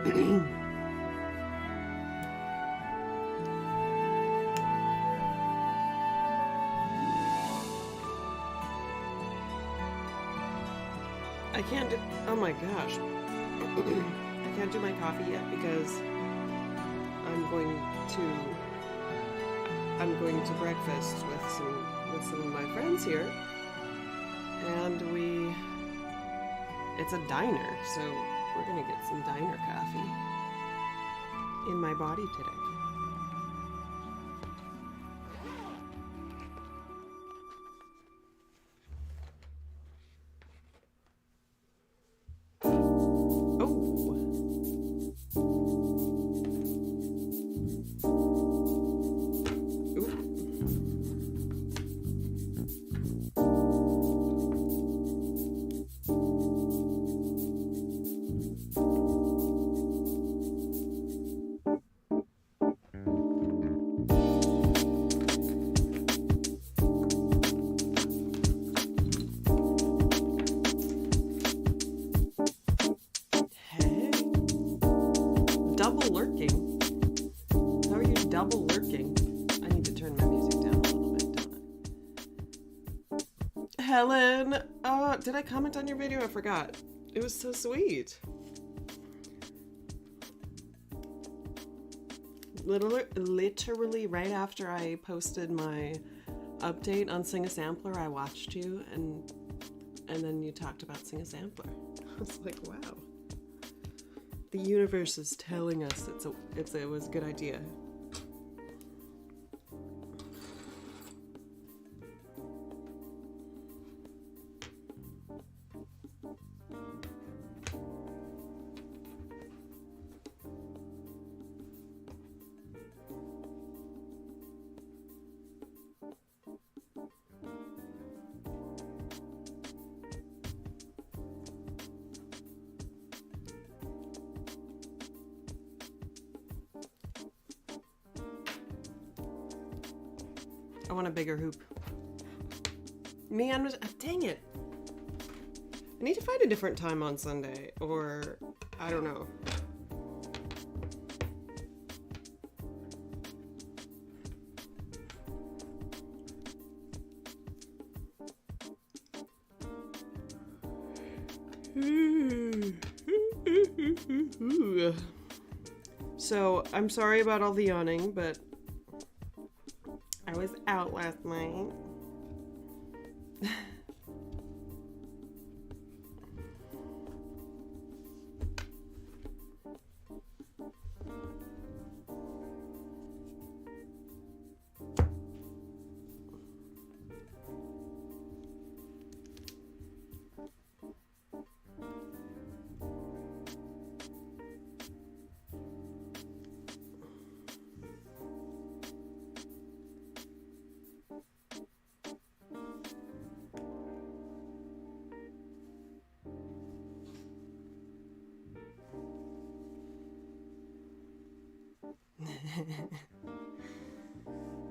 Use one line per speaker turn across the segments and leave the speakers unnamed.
I can't do, oh my gosh. I can't do my coffee yet because I'm going to breakfast with some of my friends here. And it's a diner, so we're gonna get some diner coffee in my body today. Double lurking? How are you double lurking? I need to turn my music down a little bit, don't I? Helen! Did I comment on your video? I forgot. It was so sweet. Literally right after I posted my update on Sing a Sampler, I watched you and then you talked about Sing a Sampler. I was like, wow. The universe is telling us it was a good idea. I want a bigger hoop. Man, dang it. I need to find a different time on Sunday, or I don't know. So, I'm sorry about all the yawning, but I was out last night.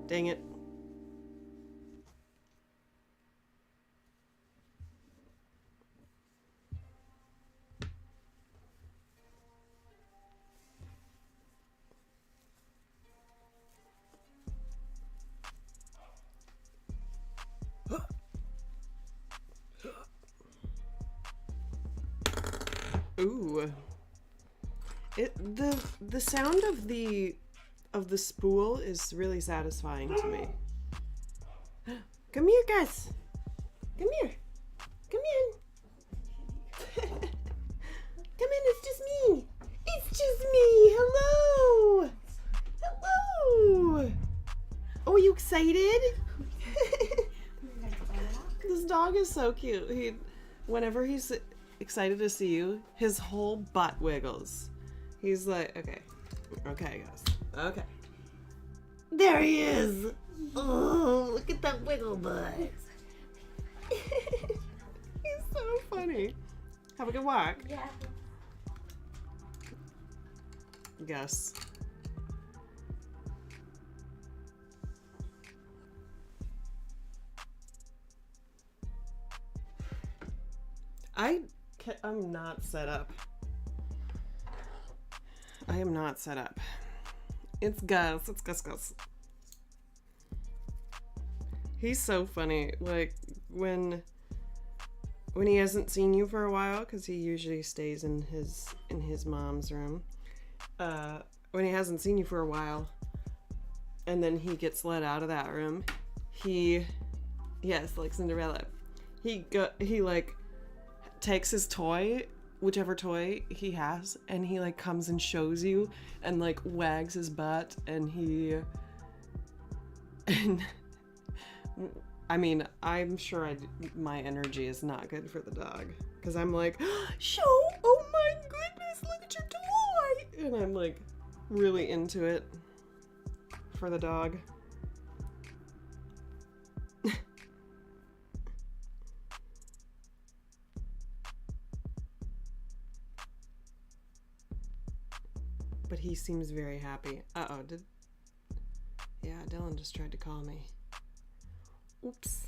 Dang it. Ooh. The sound of the spool is really satisfying to me. Come here, Gus. Come here. Come in. Come in, it's just me. It's just me. Hello. Hello. Oh, are you excited? This dog is so cute. Whenever he's excited to see you, his whole butt wiggles. He's like, okay, guys. Okay. There he is. Oh, look at that wiggle butt. He's so funny. Have a good walk.
Yeah.
Yes. I'm not set up. I am not set up. It's Gus. It's Gus Gus. He's so funny. Like when he hasn't seen you for a while, because he usually stays in his mom's room. When he hasn't seen you for a while, and then he gets let out of that room, yes, like Cinderella. He like takes his toy, whichever toy he has, and he like comes and shows you and like wags his butt, and I mean, I'm sure my energy is not good for the dog, because I'm like, show, oh my goodness, look at your toy, and I'm like really into it for the dog. But he seems very happy. Uh-oh, yeah, Dylan just tried to call me. Oops.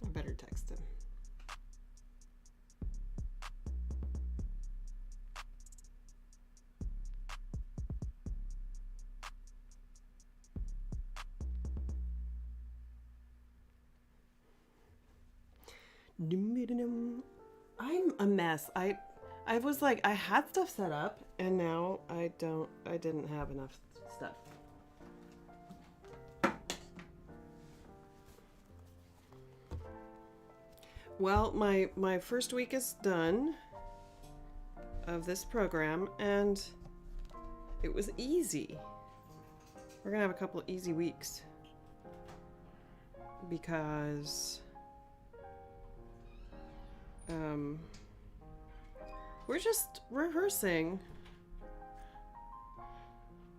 I better text him. I'm a mess. I was like, I had stuff set up, and now I didn't have enough stuff. Well, my first week is done of this program, and it was easy. We're gonna have a couple of easy weeks because we're just rehearsing.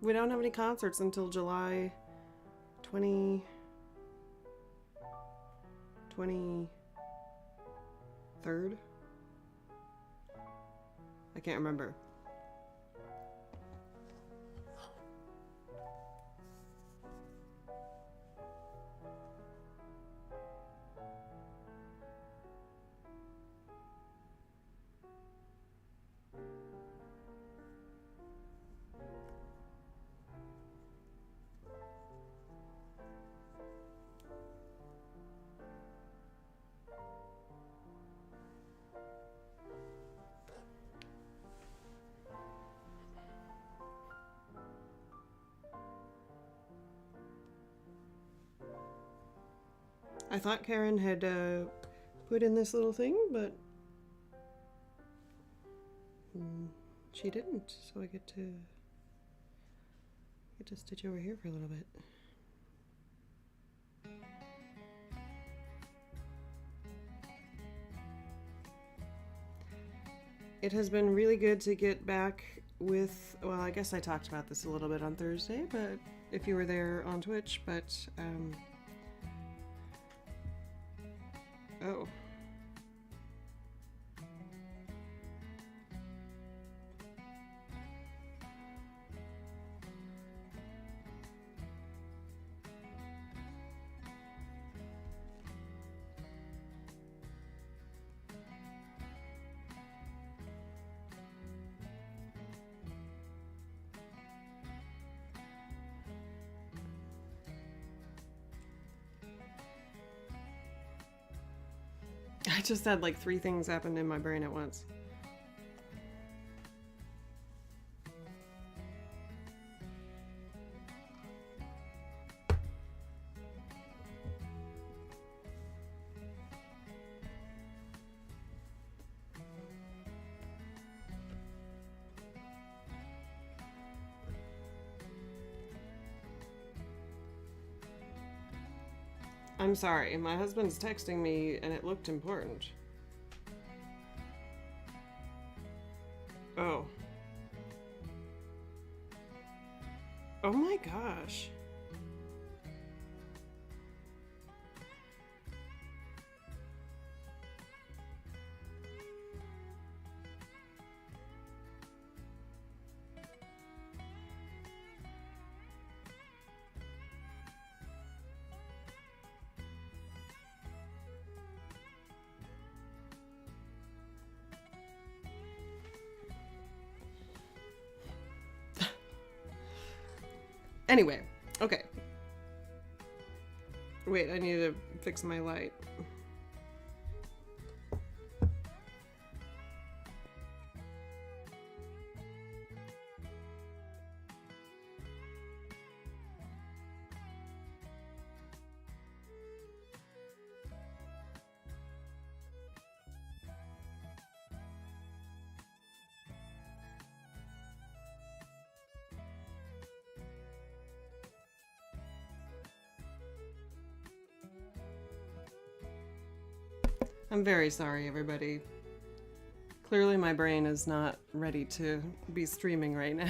We don't have any concerts until July 23rd. I can't remember. I thought Karen had put in this little thing, but she didn't, so I get to stitch over here for a little bit. It has been really good to get back with, well, I guess I talked about this a little bit on Thursday, but if you were there on Twitch, but oh. I just had like 3 things happen in my brain at once. I'm sorry, my husband's texting me and it looked important. Oh. Oh my gosh. Anyway, okay. Wait, I need to fix my light. I'm very sorry, everybody. Clearly my brain is not ready to be streaming right now.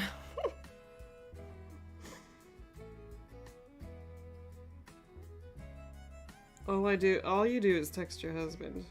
All you do is text your husband.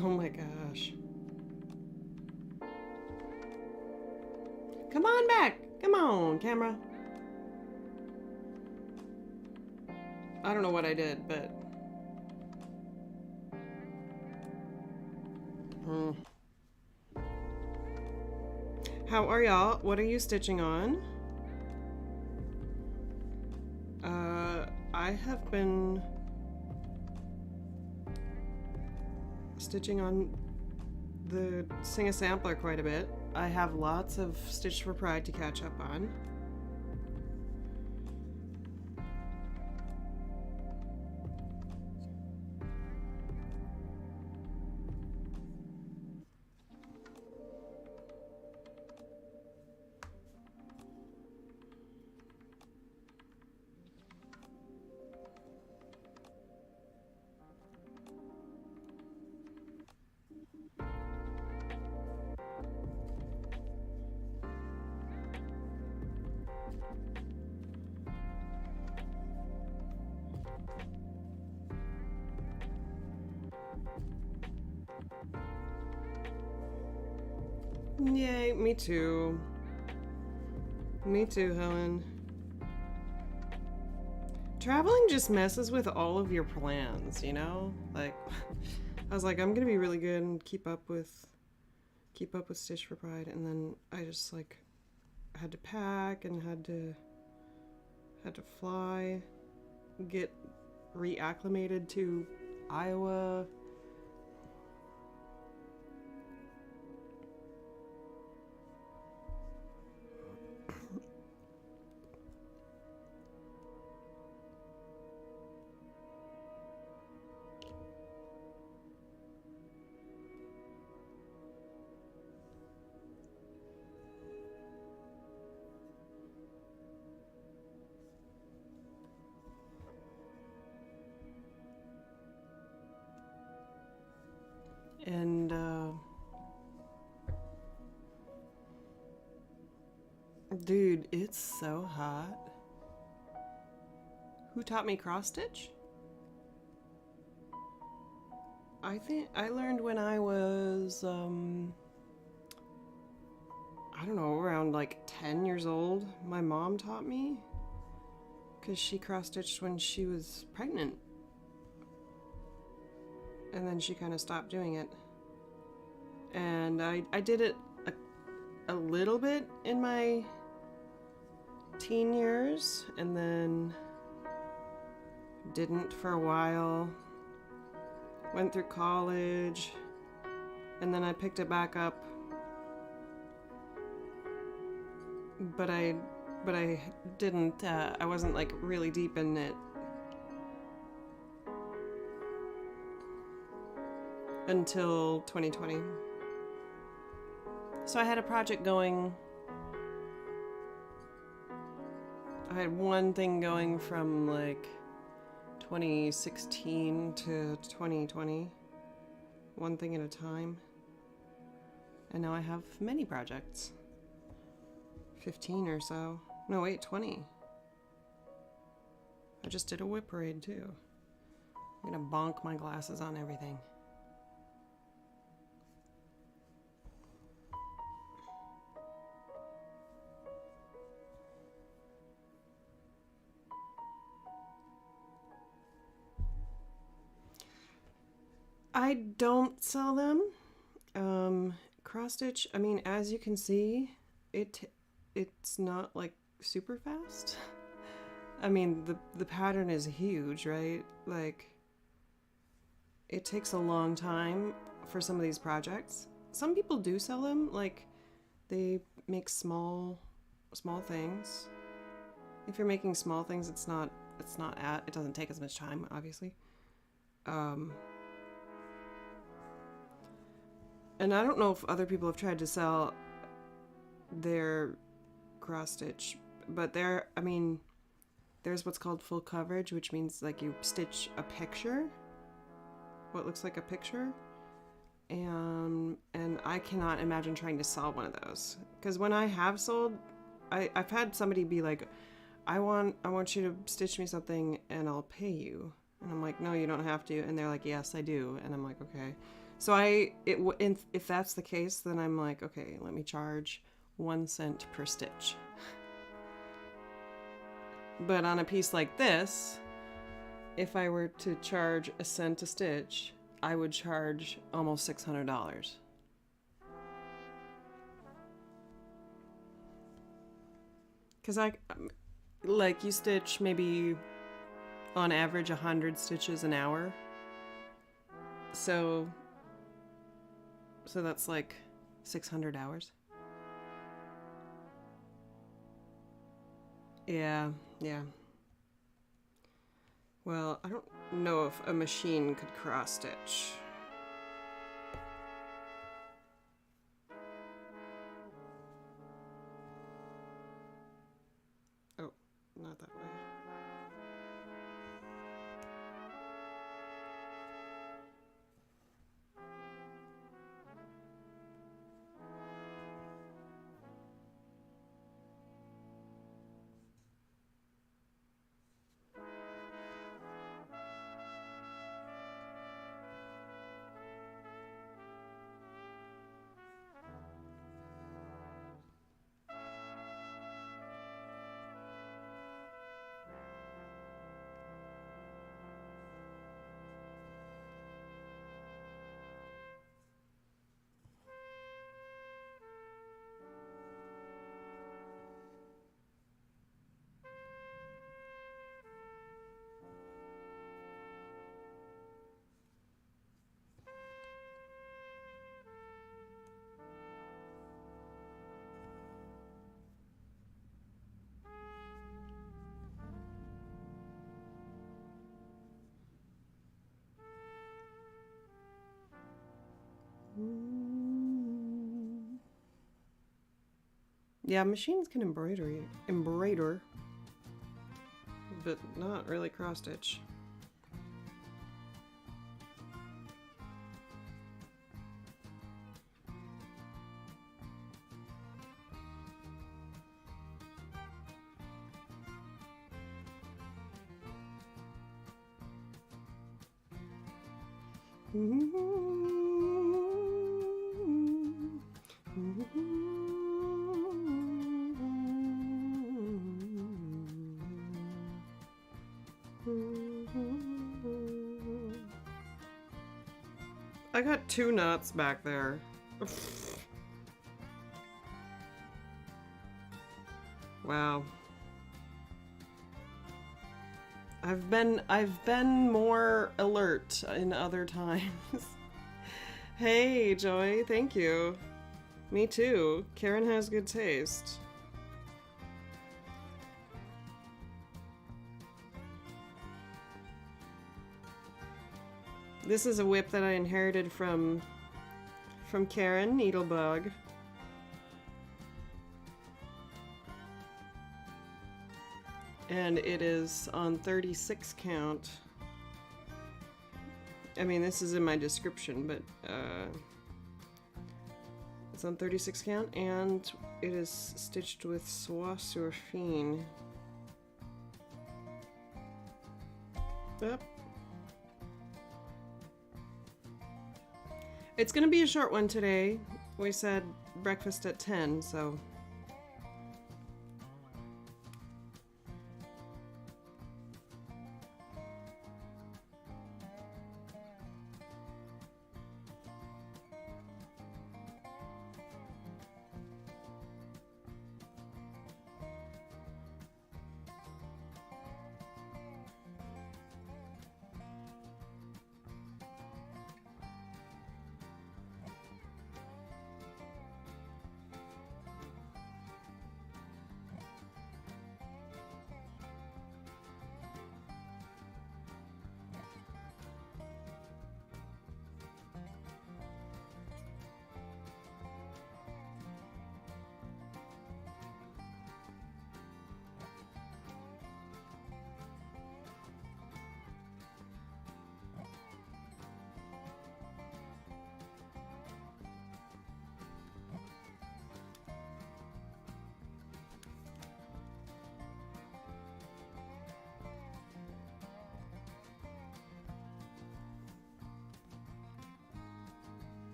Oh my gosh. Come on back. Come on, camera. I don't know what I did, but... How are y'all? What are you stitching on? I have been stitching on the Sing a Sampler quite a bit. I have lots of Stitch for Pride to catch up on. Yay, me too. Me too, Helen. Traveling just messes with all of your plans, you know? Like, I was like, I'm gonna be really good and keep up with Stitch for Pride, and then I just like had to pack and had to fly, get reacclimated to Iowa. And dude, it's so hot. Who taught me cross stitch? I think I learned when I was I don't know, around like 10 years old. My mom taught me because she cross stitched when she was pregnant. And then she kind of stopped doing it. And I did it a little bit in my teen years, and then didn't for a while. Went through college, and then I picked it back up. But I didn't, I wasn't like really deep in it until 2020. So I had a project going. I had one thing going from like 2016 to 2020, one thing at a time. And now I have many projects. 15 or so. No, wait, 20. I just did a whip parade too. I'm gonna bonk my glasses on everything. I don't sell them. Cross stitch, I mean, as you can see, it's not like super fast. I mean, the pattern is huge, right? Like, it takes a long time for some of these projects. Some people do sell them, like they make small things. If you're making small things, it doesn't take as much time, obviously. And I don't know if other people have tried to sell their cross stitch, but there's what's called full coverage, which means like you stitch a picture, what looks like a picture, and I cannot imagine trying to sell one of those, because when I have sold, I've had somebody be like, I want you to stitch me something and I'll pay you, and I'm like, no, you don't have to, and they're like, yes, I do, and I'm like, okay. So if that's the case, then I'm like, okay, let me charge 1 cent per stitch. But on a piece like this, if I were to charge 1 cent a stitch, I would charge almost $600. Because you stitch maybe on average 100 stitches an hour. So that's like 600 hours. Yeah. Well, I don't know if a machine could cross stitch. Oh, not that way. Yeah, machines can embroider, but not really cross stitch. I got 2 knots back there. Wow. I've been more alert in other times. Hey, Joy, thank you. Me too. Karen has good taste. This is a whip that I inherited from Karen Needlebug. And it is on 36 count. I mean, this is in my description, but it's on 36 count, and it is stitched with Soie Surfine. Yep. It's gonna be a short one today. We said breakfast at 10, so...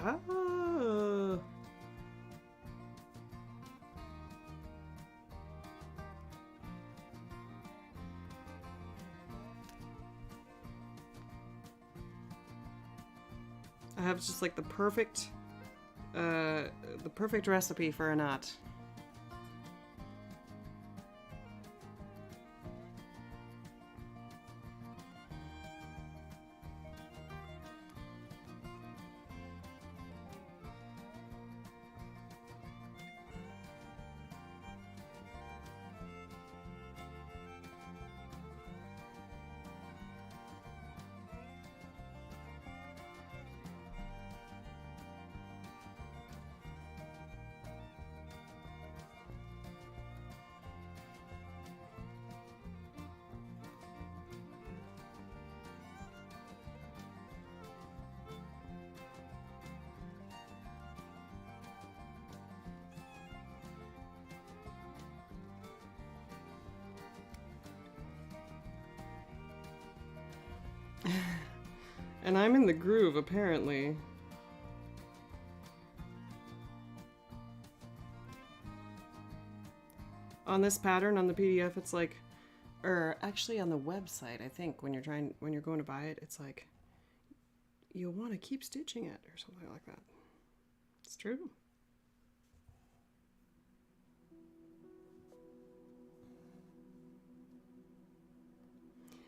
Oh. I have just like the perfect recipe for a knot. And I'm in the groove, apparently. On this pattern, on the PDF, it's like, or actually on the website, I think when you're going to buy it, it's like, you'll want to keep stitching it or something like that. It's true.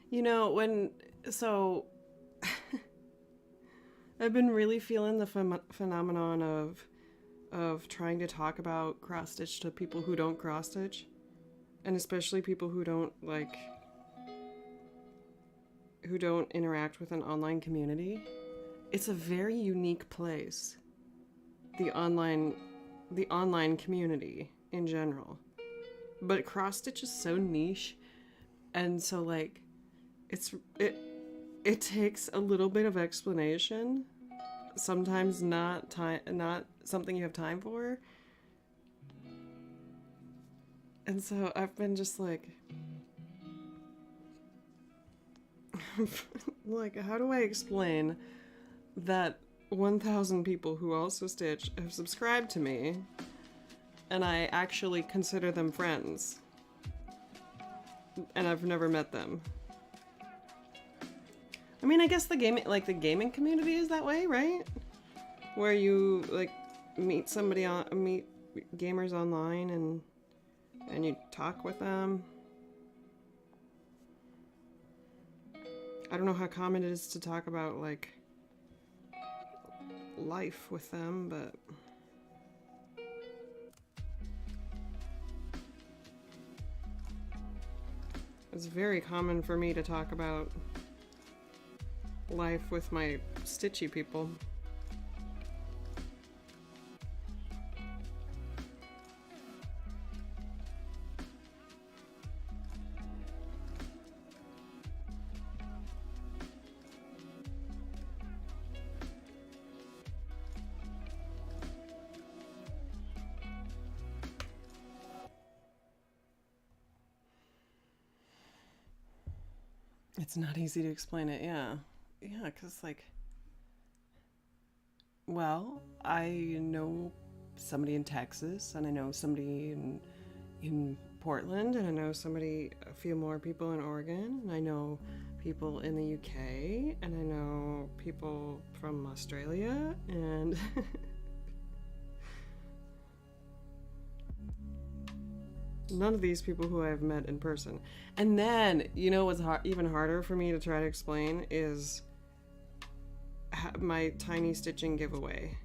You know, I've been really feeling the phenomenon of trying to talk about cross stitch to people who don't cross stitch, and especially people who don't interact with an online community. It's a very unique place. The online community in general, but cross stitch is so niche, and so like it takes a little bit of explanation, sometimes not something you have time for. And so I've been just like like, how do I explain that 1,000 people who also stitch have subscribed to me and I actually consider them friends, and I've never met them? I mean, I guess the gaming community is that way, right? Where you like meet gamers online and you talk with them. I don't know how common it is to talk about like life with them, but it's very common for me to talk about life with my stitchy people. It's not easy to explain it, yeah. Yeah, because, like, well, I know somebody in Texas, and I know somebody in Portland, and I know a few more people in Oregon, and I know people in the UK, and I know people from Australia, and none of these people who I've met in person. And then, you know what's even harder for me to try to explain is my tiny stitching giveaway.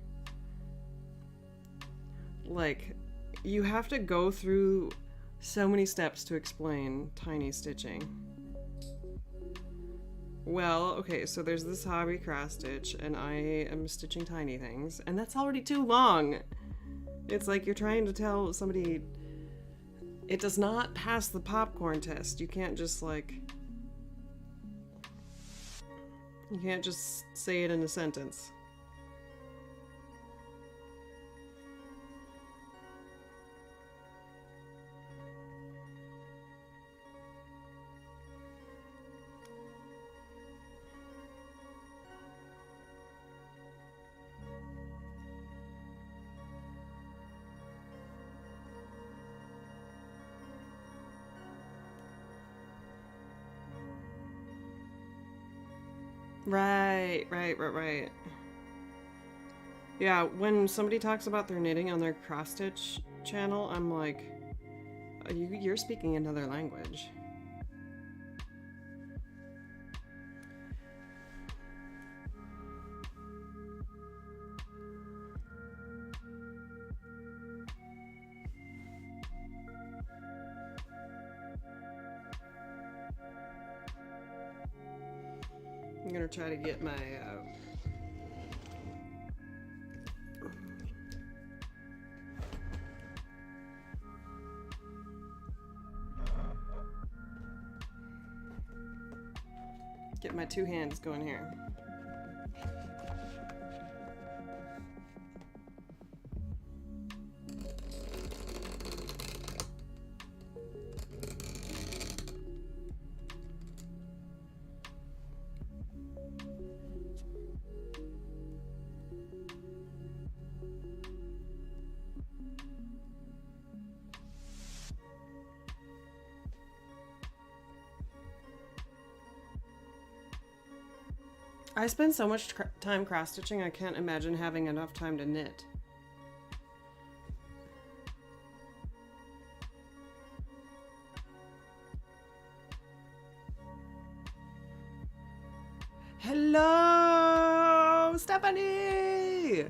Like, you have to go through so many steps to explain tiny stitching. Well, okay, so there's this hobby cross stitch, and I am stitching tiny things, and that's already too long. It's like you're trying to tell somebody it does not pass the popcorn test. You can't just say it in a sentence. Right. Yeah, when somebody talks about their knitting on their cross stitch channel, I'm like, you're speaking another language. I'm gonna try to get my two hands going here. I spend so much time cross-stitching, I can't imagine having enough time to knit. Hello, Stephanie!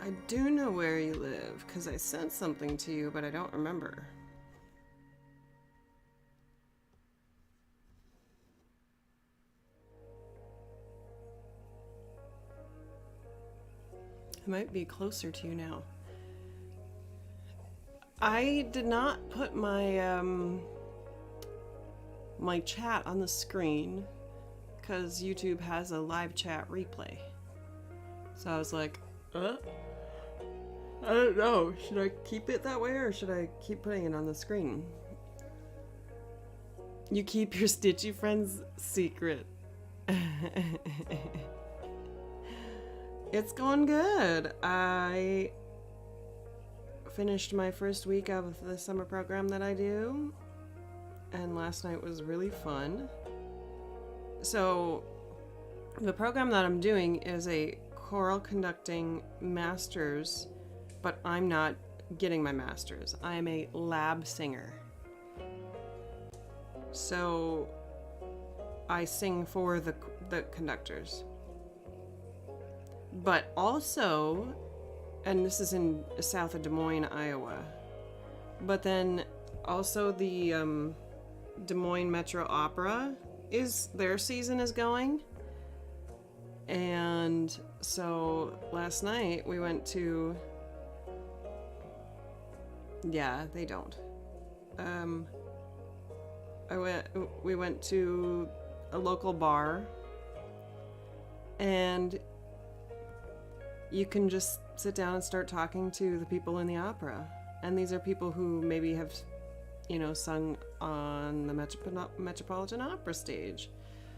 I do know where you live, because I sent something to you, but I don't remember. I might be closer to you now. I did not put my my chat on the screen because YouTube has a live chat replay. So I was like, I don't know. Should I keep it that way or should I keep putting it on the screen? You keep your stitchy friends secret. It's going good. I finished my first week of the summer program that I do, and last night was really fun. So the program that I'm doing is a choral conducting master's, but I'm not getting my master's. I am a lab singer. So I sing for the conductors. But also, and this is in south of Des Moines, Iowa, but then also the Des Moines Metro Opera their season is going. And so last night we went to, yeah, they don't. We went to a local bar, and you can just sit down and start talking to the people in the opera. And these are people who maybe have, you know, sung on the Metropolitan Opera stage.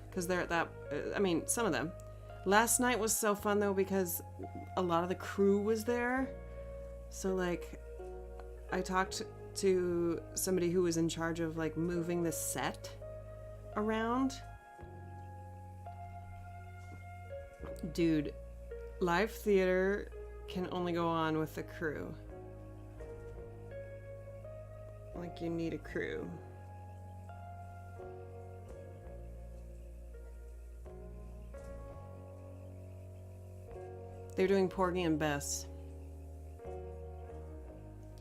Because they're at that, I mean, some of them. Last night was so fun, though, because a lot of the crew was there. So, like, I talked to somebody who was in charge of, like, moving the set around. Dude, live theater can only go on with the crew. Like, you need a crew. They're doing Porgy and Bess.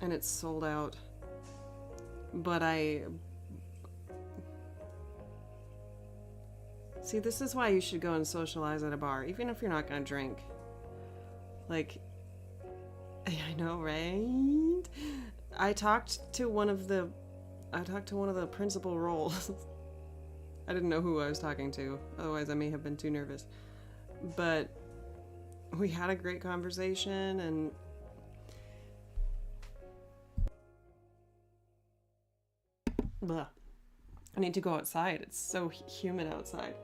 And it's sold out. But see, this is why you should go and socialize at a bar, even if you're not gonna drink. Like, I know, right? I talked to one of the principal roles. I didn't know who I was talking to, otherwise I may have been too nervous. But we had a great conversation, and blah. I need to go outside. It's so humid outside.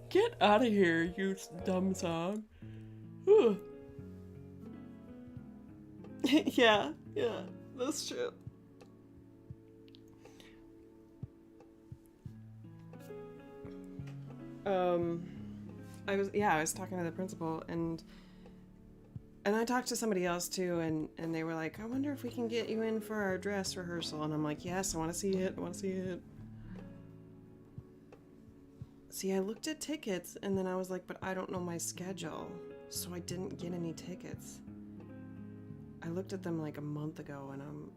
Get out of here, you dumb song. yeah, that's true. I was talking to the principal, and I talked to somebody else too, and they were like, I wonder if we can get you in for our dress rehearsal. And I'm like, yes, I want to see it. See, I looked at tickets, and then I was like, but I don't know my schedule, so I didn't get any tickets. I looked at them like a month ago, and I'm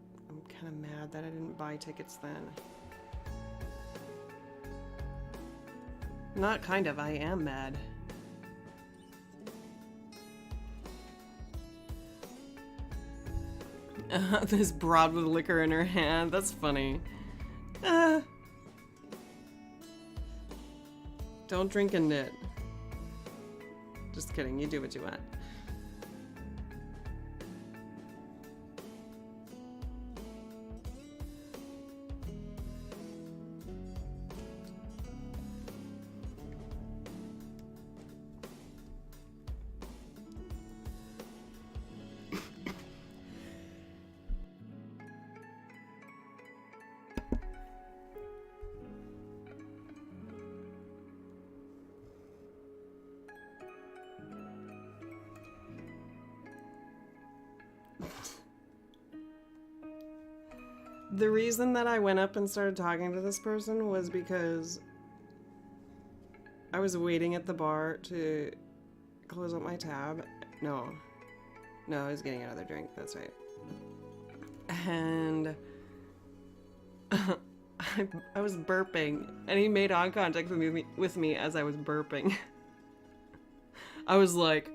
kind of mad that I didn't buy tickets then. Not kind of, I am mad. This broad with liquor in her hand, that's funny. Don't drink and knit. Just kidding, you do what you want. The reason that I went up and started talking to this person was because I was waiting at the bar to close up my tab. No, I was getting another drink, that's right. And I was burping, and he made eye contact with me as I was burping. I was like,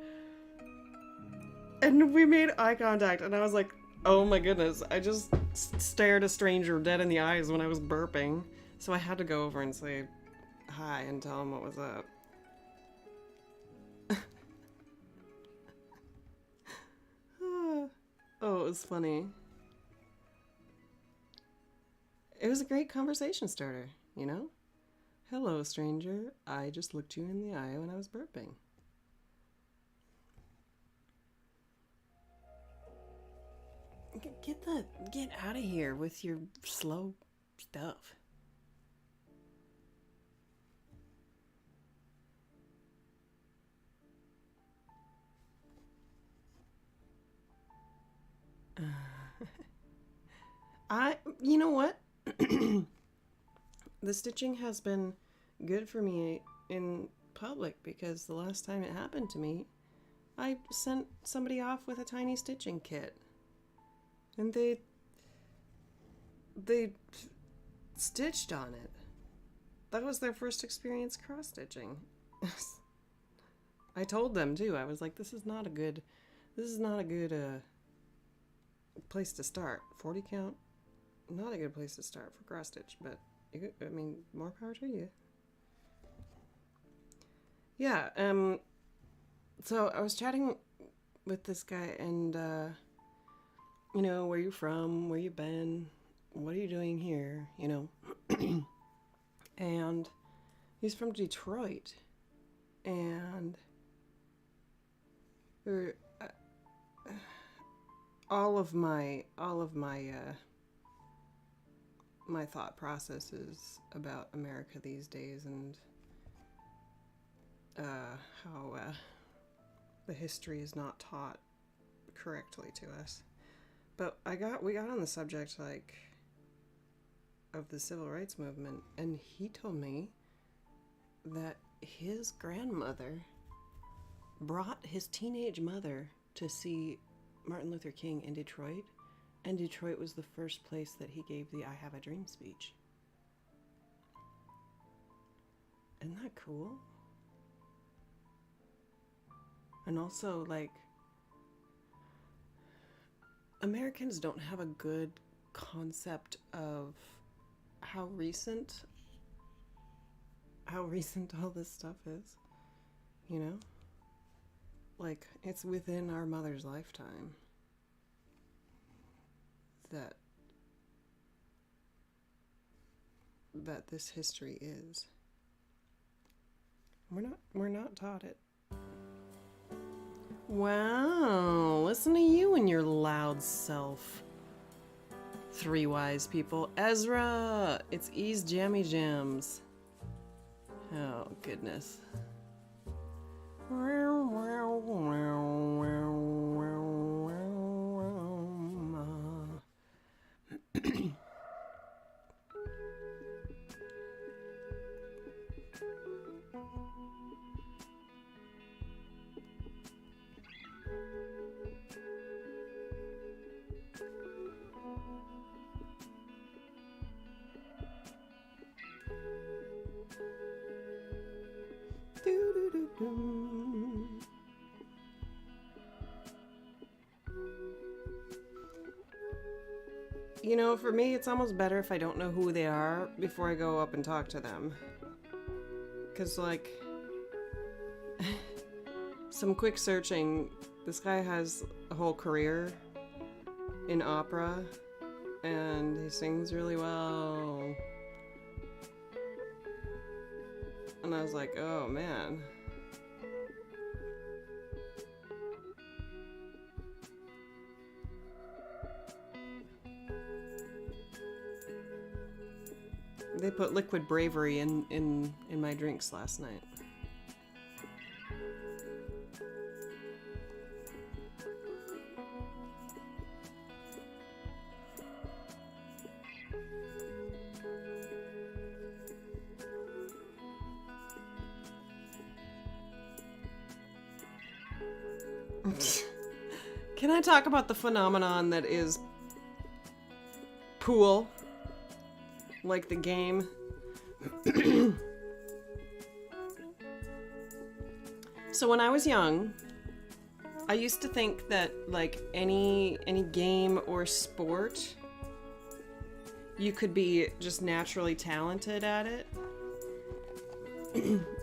and we made eye contact, and I was like, oh my goodness, I just stared a stranger dead in the eyes when I was burping. So I had to go over and say hi and tell him what was up. Oh, it was funny. It was a great conversation starter, you know? Hello, stranger. I just looked you in the eye when I was burping. Get out of here with your slow stuff. You know what? The stitching has been good for me in public, because the last time it happened to me, I sent somebody off with a tiny stitching kit. And they stitched on it. That was their first experience cross-stitching. I told them too. I was like, this is not a good place to start. 40 count, not a good place to start for cross-stitch, but I mean, more power to you. Yeah, So I was chatting with this guy and, you know, where you from, where you been, what are you doing here, you know? And he's from Detroit. And all of my my thought processes about America these days and how the history is not taught correctly to us. But we got on the subject like of the civil rights movement, and he told me that his grandmother brought his teenage mother to see Martin Luther King in Detroit, and Detroit was the first place that he gave the I Have a Dream speech. Isn't that cool? And also, like, Americans don't have a good concept of how recent all this stuff is, you know? Like, it's within our mother's lifetime that this history is. We're not taught it. Wow, listen to you and your loud self. Three wise people. Ezra! It's E's Jammy Jams. Oh, goodness. You know, for me, it's almost better if I don't know who they are before I go up and talk to them. Because, like, some quick searching, this guy has a whole career in opera, and he sings really well. And I was like, oh, man. They put liquid bravery in my drinks last night. Can I talk about the phenomenon that is pool? Like the game. So when I was young, I used to think that like any game or sport, you could be just naturally talented at it.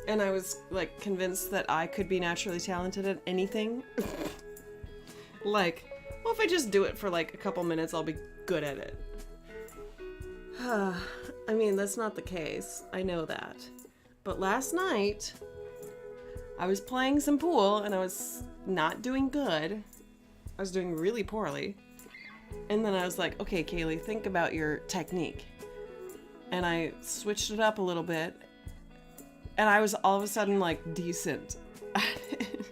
And I was like convinced that I could be naturally talented at anything. Like, well, if I just do it for like a couple minutes, I'll be good at it. I mean, that's not the case. I know that. But last night, I was playing some pool and I was not doing good. I was doing really poorly. And then I was like, okay, Kaylee, think about your technique. And I switched it up a little bit. And I was all of a sudden like decent at it.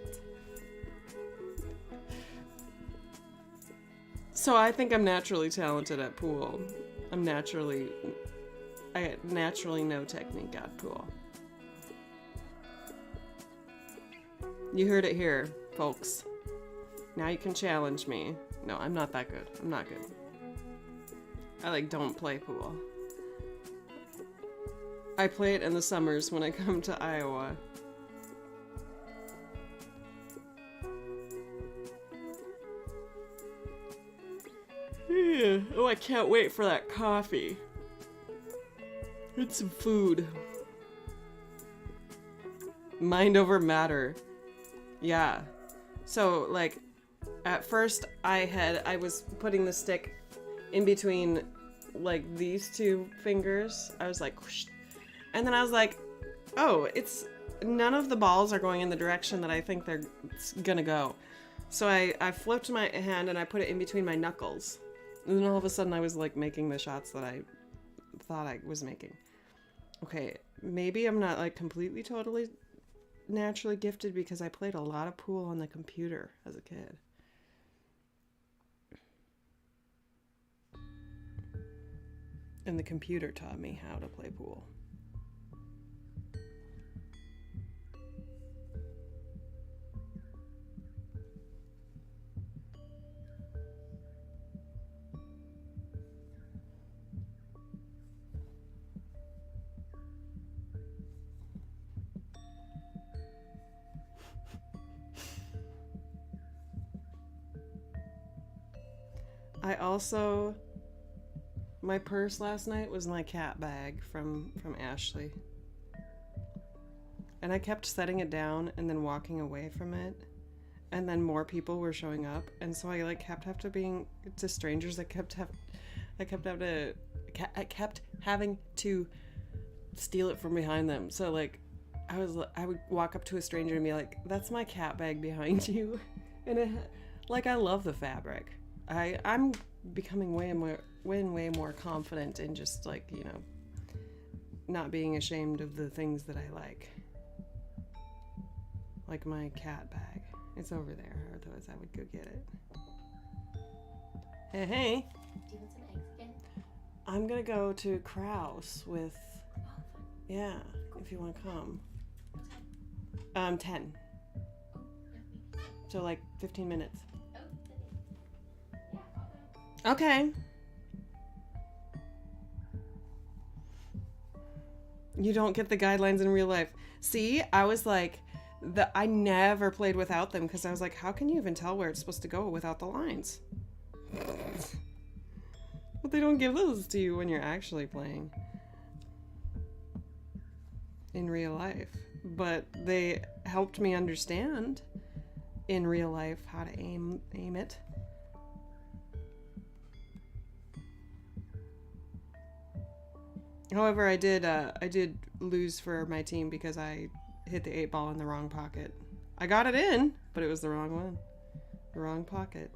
So I think I'm naturally talented at pool. I naturally know technique at pool. You heard it here, folks. Now you can challenge me. No, I'm not that good. I'm not good. I like don't play pool. I play it in the summers when I come to Iowa. Yeah. Oh, I can't wait for that coffee. It's some food. Mind over matter. Yeah. So, like, at first I was putting the stick in between, like, these two fingers. I was like, whoosh. And then I was like, oh, none of the balls are going in the direction that I think they're gonna go. So I flipped my hand and I put it in between my knuckles. And then all of a sudden I was, like, making the shots that I thought I was making. Okay, maybe I'm not, like, completely, totally naturally gifted because I played a lot of pool on the computer as a kid. And the computer taught me how to play pool. I also, my purse last night was my cat bag from Ashley. And I kept setting it down and then walking away from it. And then more people were showing up. And so I, like, kept being to strangers. I kept having to steal it from behind them. So, like, I would walk up to a stranger and be like, that's my cat bag behind you. And I love the fabric. I'm becoming way more confident in just, like, you know, not being ashamed of the things that I like. Like my cat bag. It's over there, otherwise I would go get it. Hey, hey.
Do you want some eggs again?
I'm gonna go to Kraus with, yeah, if you want to come. 10. So, like, 15 minutes. Okay. You don't get the guidelines in real life. See, I was like, I never played without them because I was like, how can you even tell where it's supposed to go without the lines? But they don't give those to you when you're actually playing in real life. But they helped me understand in real life how to aim it. However, I did lose for my team because I hit the 8 ball in the wrong pocket. I got it in, but it was the wrong one. The wrong pocket.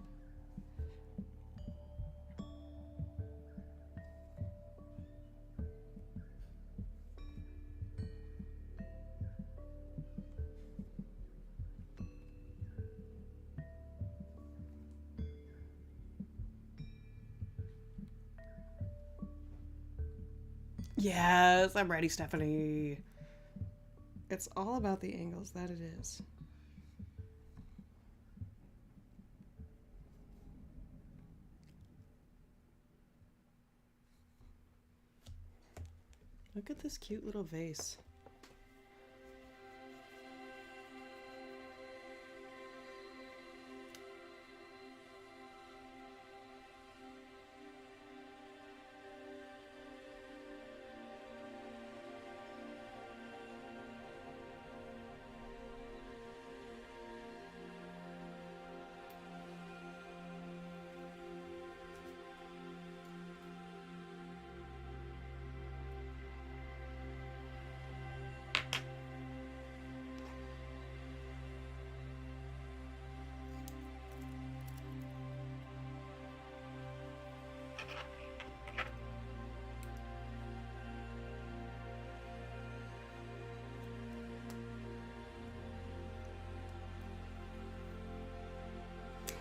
Yes, I'm ready, Stephanie. It's all about the angles, that it is. Look at this cute little vase.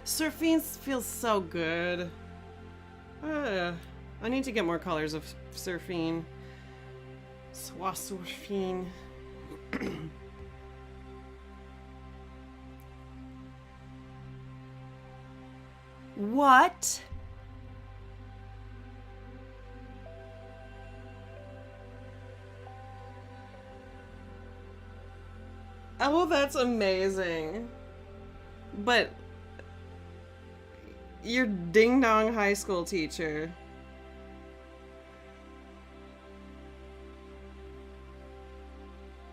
Surfine feels so good. I need to get more colors of Surfine. Soie Surfine. What? Oh, that's amazing. But your ding-dong high school teacher.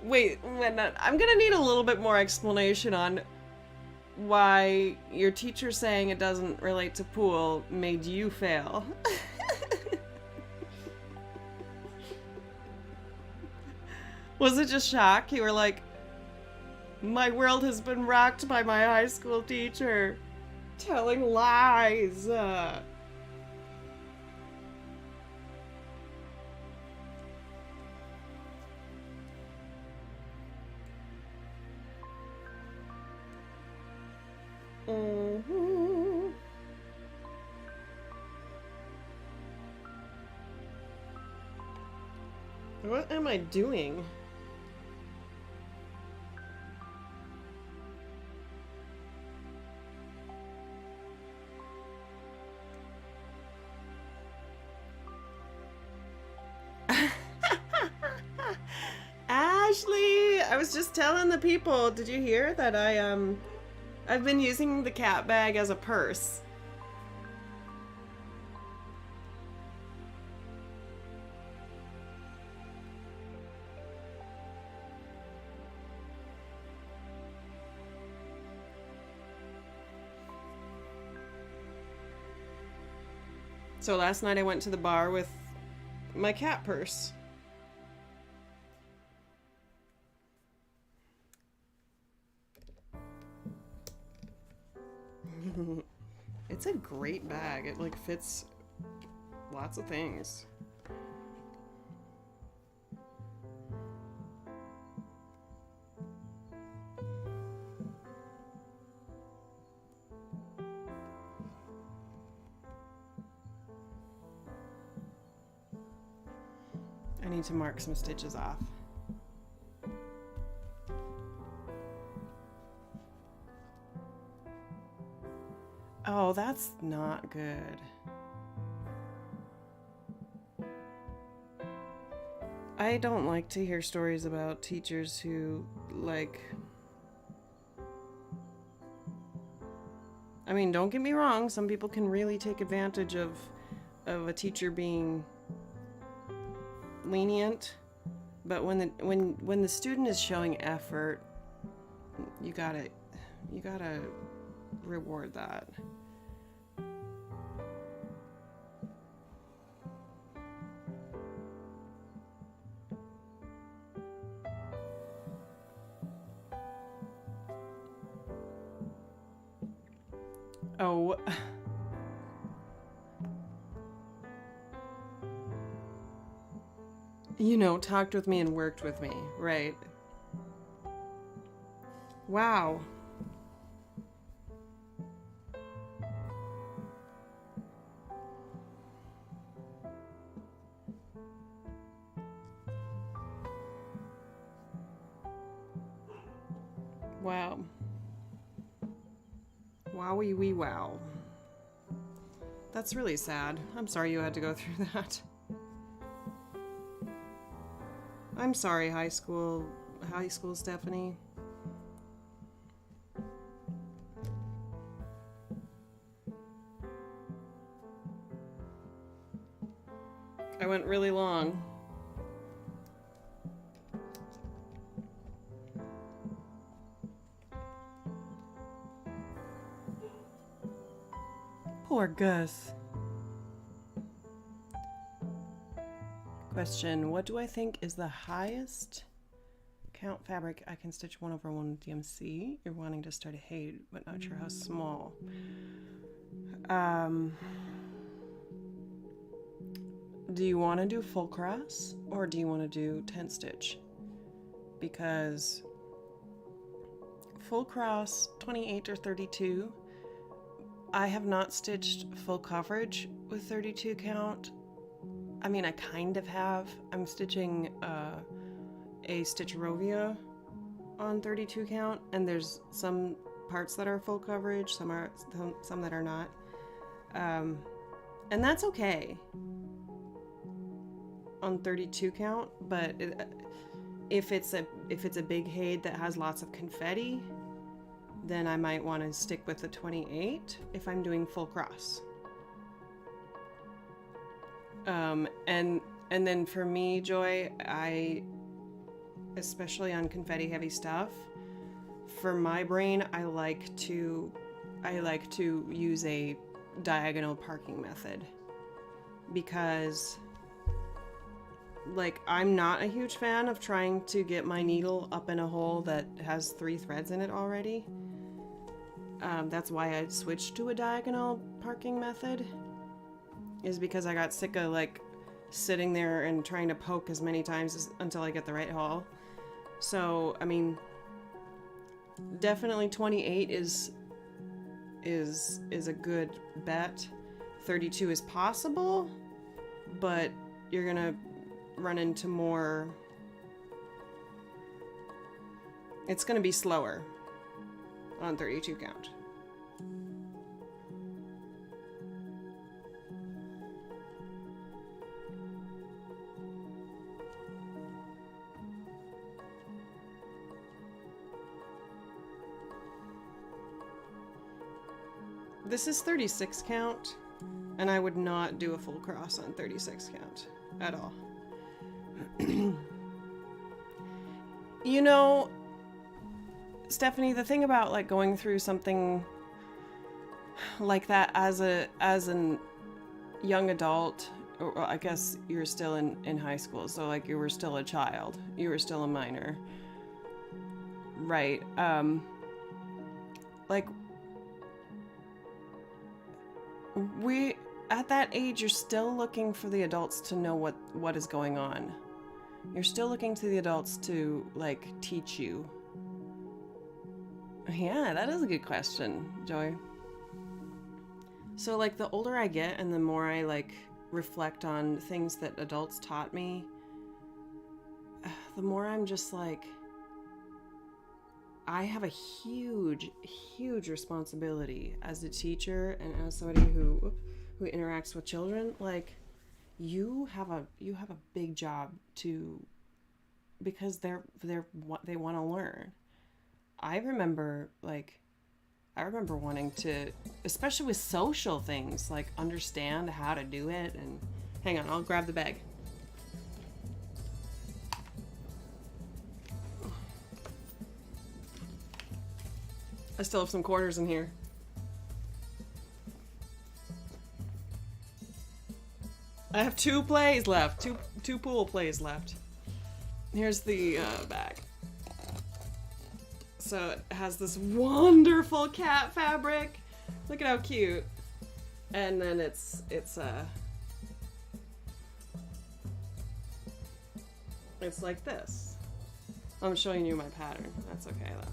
Wait, I'm gonna need a little bit more explanation on why your teacher saying it doesn't relate to pool made you fail. Was it just shock? You were like, my world has been rocked by my high school teacher telling lies. Mm-hmm. What am I doing? Ashley, I was just telling the people, did you hear that I've been using the cat bag as a purse. So last night I went to the bar with my cat purse. It's a great bag. It like fits lots of things. I need to mark some stitches off. Oh, that's not good. I don't like to hear stories about teachers who, like... I mean, don't get me wrong, some people can really take advantage of a teacher being lenient, but when the student is showing effort, you gotta reward that. Oh. You know, talked with me and worked with me, right? Wow. Wow. Wowie wee wow. That's really sad. I'm sorry you had to go through that. I'm sorry, high school Stephanie. I went really long. Poor Gus. Question, what do I think is the highest count fabric I can stitch 1/1 DMC? You're wanting to start a height, but not sure how small. Do you want to do full cross or do you want to do 10 stitch? Because full cross 28 or 32, I have not stitched full coverage with 32 count. I mean, I kind of have. I'm stitching a Stitch Rovia on 32 count, and there's some parts that are full coverage, some that are not, and that's okay on 32 count. But if it's a big height that has lots of confetti, then I might want to stick with the 28 if I'm doing full cross. And then for me, Joy, I, especially on confetti heavy stuff, for my brain, I like to use a diagonal parking method, because like I'm not a huge fan of trying to get my needle up in a hole that has 3 threads in it already. That's why I switched to a diagonal parking method, is because I got sick of like sitting there and trying to poke as many times until I get the right hole. So, I mean, definitely 28 is a good bet. 32 is possible, but you're gonna run into more. It's gonna be slower on 32 count. This is 36 count, and I would not do a full cross on 36 count at all. You know, Stephanie, the thing about like going through something like that as an young adult, or I guess you're still in high school, so like you were still a child, you were still a minor, right? Like, we, at that age, you're still looking for the adults to know what is going on. You're still looking to the adults to, like, teach you. Yeah, that is a good question, Joy. So, like, the older I get and the more I, like, reflect on things that adults taught me, the more I'm just like, I have a huge, huge responsibility as a teacher and as somebody who interacts with children. Like, you have a big job to, because they want to learn. I remember wanting to, especially with social things, like understand how to do it. And hang on, I'll grab the bag. I still have some quarters in here. I have 2 plays left. Two pool plays left. Here's the bag. So it has this wonderful cat fabric. Look at how cute. And then it's like this. I'm showing you my pattern. That's okay though.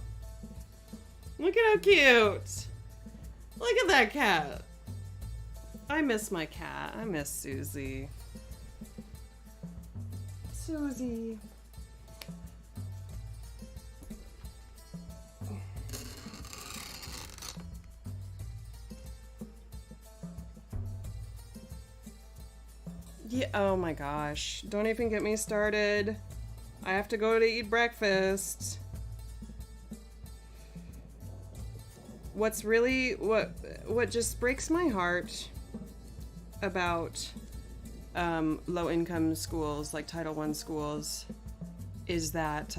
Look at how cute. Look at that cat. I miss my cat. I miss Susie. Susie. Yeah, oh my gosh. Don't even get me started. I have to go to eat breakfast. What's really, what just breaks my heart about low-income schools, like Title I schools, is that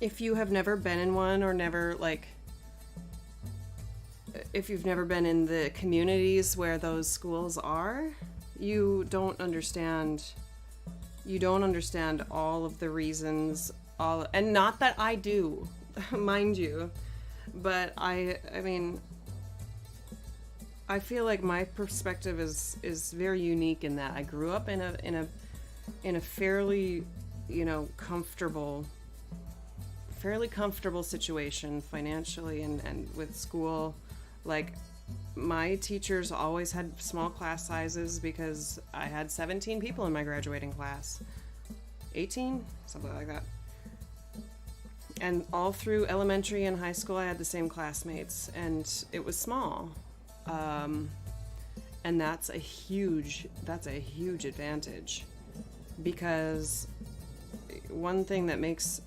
if you have never been in one, or never, like, if you've never been in the communities where those schools are, you don't understand all of the reasons, and not that I do, mind you, but I mean, I feel like my perspective is very unique in that I grew up in a fairly, comfortable situation financially and with school. Like, my teachers always had small class sizes because I had 17 people in my graduating class. 18? Something like that. And all through elementary and high school, I had the same classmates, and it was small. And that's a huge advantage, because one thing that makes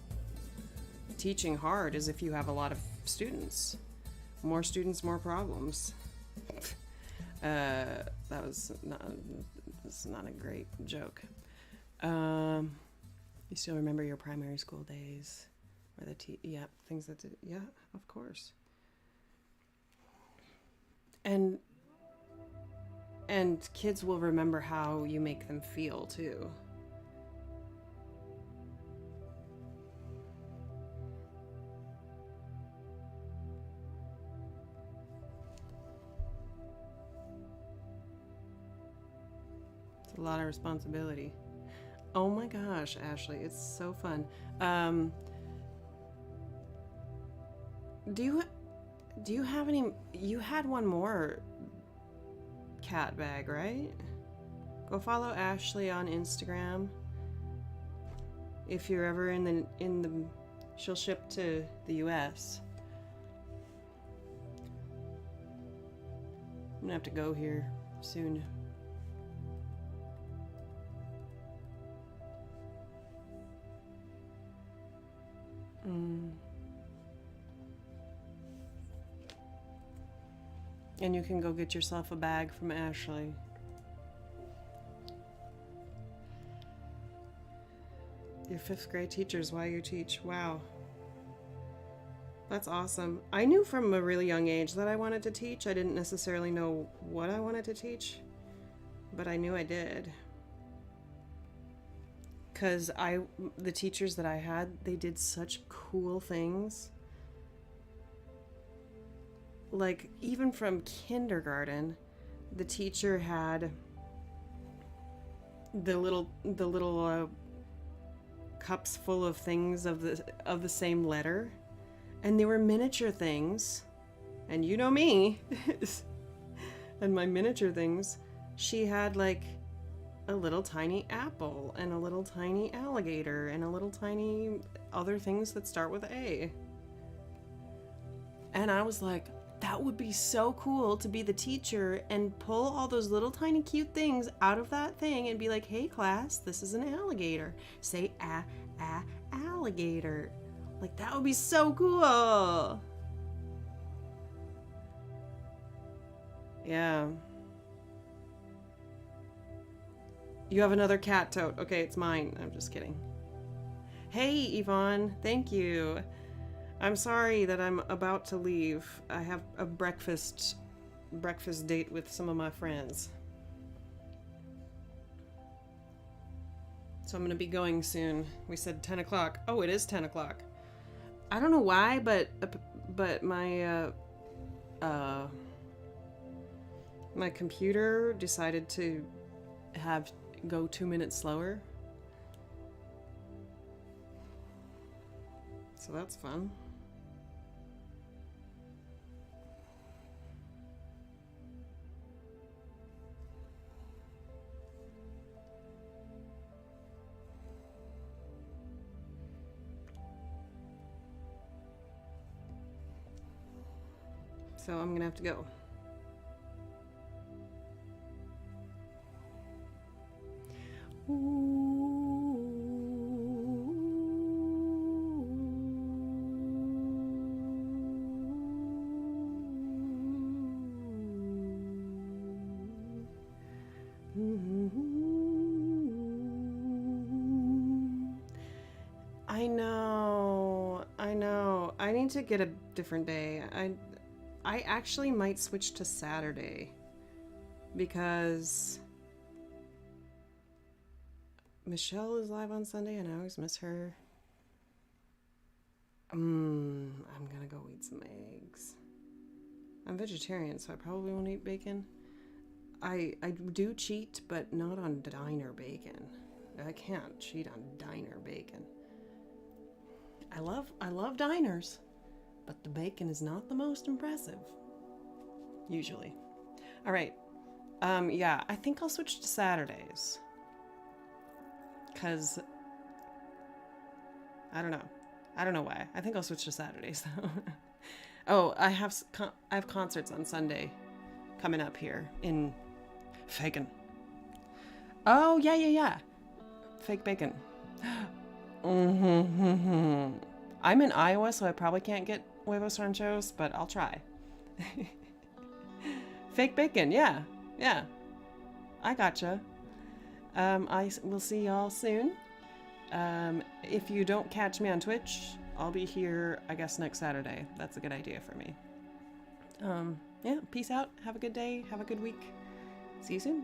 teaching hard is if you have a lot of students. More students, more problems. That's not a great joke. You still remember your primary school days? Or yeah, things that did, yeah, of course. And kids will remember how you make them feel too. It's a lot of responsibility. Oh my gosh, Ashley, it's so fun. Do you have any? You had one more cat bag, right? Go follow Ashley on Instagram. If you're ever in the she'll ship to the US. I'm gonna have to go here soon. And you can go get yourself a bag from Ashley. Your 5th grade teachers, why you teach. Wow. That's awesome. I knew from a really young age that I wanted to teach. I didn't necessarily know what I wanted to teach, but I knew I did. Because the teachers that I had, they did such cool things. Like, even from kindergarten, the teacher had the little cups full of things of the same letter, and they were miniature things. And you know me, and my miniature things. She had like a little tiny apple and a little tiny alligator and a little tiny other things that start with A. And I was like, that would be so cool to be the teacher and pull all those little tiny cute things out of that thing and be like, hey class, this is an alligator. Say alligator. Like, that would be so cool. Yeah. You have another cat tote. Okay, it's mine. I'm just kidding. Hey, Yvonne. Thank you. I'm sorry that I'm about to leave. I have a breakfast date with some of my friends. So I'm going to be going soon. We said 10 o'clock. Oh, it is 10 o'clock. I don't know why, but my my computer decided to go 2 minutes slower. So that's fun. So I'm gonna have to go. I know. I need to get a different day. I actually might switch to Saturday because Michelle is live on Sunday and I always miss her. I'm gonna go eat some eggs. I'm vegetarian, so I probably won't eat bacon. I do cheat, but not on diner bacon. I can't cheat on diner bacon. I love diners, but the bacon is not the most impressive. Usually. All right. Yeah, I think I'll switch to Saturdays. 'Cause I don't know why. I think I'll switch to Saturdays though. Oh, I have concerts on Sunday coming up here in Faken. Oh, yeah. Fake bacon. I'm in Iowa, so I probably can't get huevos ranchos, but I'll try. Fake bacon, yeah. I gotcha. I will see y'all soon. If you don't catch me on Twitch, I'll be here, I guess, next Saturday. That's a good idea for me. Yeah, peace out. Have a good day. Have a good week. See you soon.